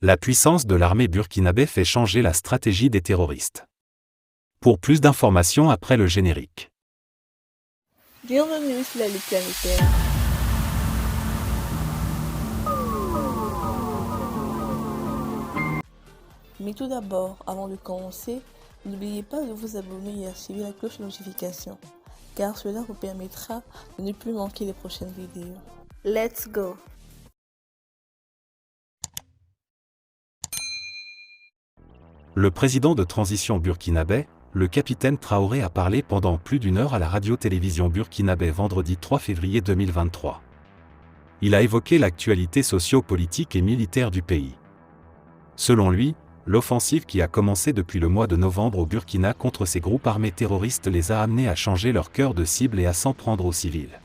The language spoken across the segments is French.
La puissance de l'armée burkinabé fait changer la stratégie des terroristes. Pour plus d'informations après le générique. Bienvenue sur la Lutte planétaire. Mais tout d'abord, avant de commencer, n'oubliez pas de vous abonner et activer la cloche de notification, car cela vous permettra de ne plus manquer les prochaines vidéos. Let's go! Le président de transition burkinabé, le capitaine Traoré, a parlé pendant plus d'une heure à la radio-télévision burkinabé vendredi 3 février 2023. Il a évoqué l'actualité socio-politique et militaire du pays. Selon lui, l'offensive qui a commencé depuis le mois de novembre au Burkina contre ces groupes armés terroristes les a amenés à changer leur cœur de cible et à s'en prendre aux civils.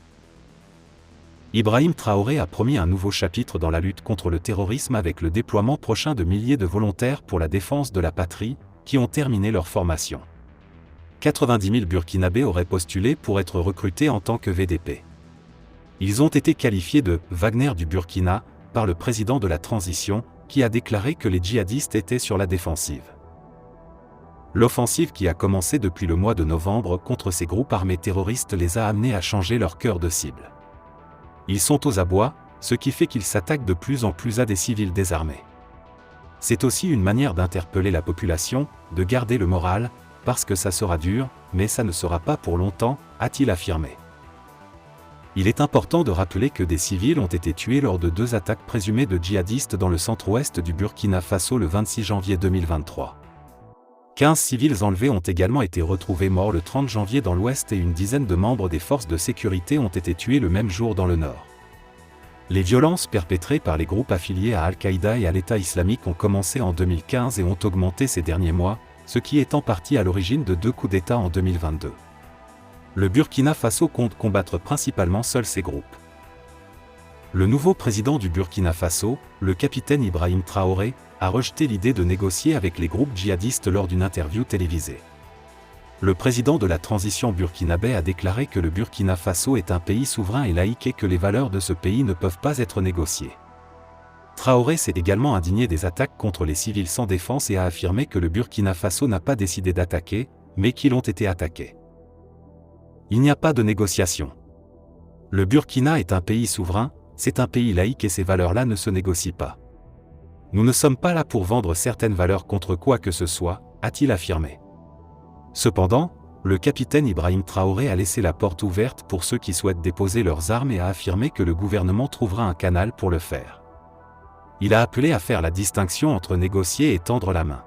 Ibrahim Traoré a promis un nouveau chapitre dans la lutte contre le terrorisme avec le déploiement prochain de milliers de volontaires pour la défense de la patrie, qui ont terminé leur formation. 90 000 Burkinabés auraient postulé pour être recrutés en tant que VDP. Ils ont été qualifiés de « Wagner du Burkina » par le président de la transition, qui a déclaré que les djihadistes étaient sur la défensive. L'offensive qui a commencé depuis le mois de novembre contre ces groupes armés terroristes les a amenés à changer leur cœur de cible. Ils sont aux abois, ce qui fait qu'ils s'attaquent de plus en plus à des civils désarmés. C'est aussi une manière d'interpeller la population, de garder le moral, parce que ça sera dur, mais ça ne sera pas pour longtemps, a-t-il affirmé. Il est important de rappeler que des civils ont été tués lors de 2 attaques présumées de djihadistes dans le centre-ouest du Burkina Faso le 26 janvier 2023. 15 civils enlevés ont également été retrouvés morts le 30 janvier dans l'ouest et une dizaine de membres des forces de sécurité ont été tués le même jour dans le nord. Les violences perpétrées par les groupes affiliés à Al-Qaïda et à l'État islamique ont commencé en 2015 et ont augmenté ces derniers mois, ce qui est en partie à l'origine de 2 coups d'État en 2022. Le Burkina Faso compte combattre principalement seul ces groupes. Le nouveau président du Burkina Faso, le capitaine Ibrahim Traoré, a rejeté l'idée de négocier avec les groupes djihadistes lors d'une interview télévisée. Le président de la transition burkinabé a déclaré que le Burkina Faso est un pays souverain et laïque et que les valeurs de ce pays ne peuvent pas être négociées. Traoré s'est également indigné des attaques contre les civils sans défense et a affirmé que le Burkina Faso n'a pas décidé d'attaquer, mais qu'ils ont été attaqués. Il n'y a pas de négociation. Le Burkina est un pays souverain, c'est un pays laïque et ces valeurs-là ne se négocient pas. Nous ne sommes pas là pour vendre certaines valeurs contre quoi que ce soit, a-t-il affirmé. Cependant, le capitaine Ibrahim Traoré a laissé la porte ouverte pour ceux qui souhaitent déposer leurs armes et a affirmé que le gouvernement trouvera un canal pour le faire. Il a appelé à faire la distinction entre négocier et tendre la main.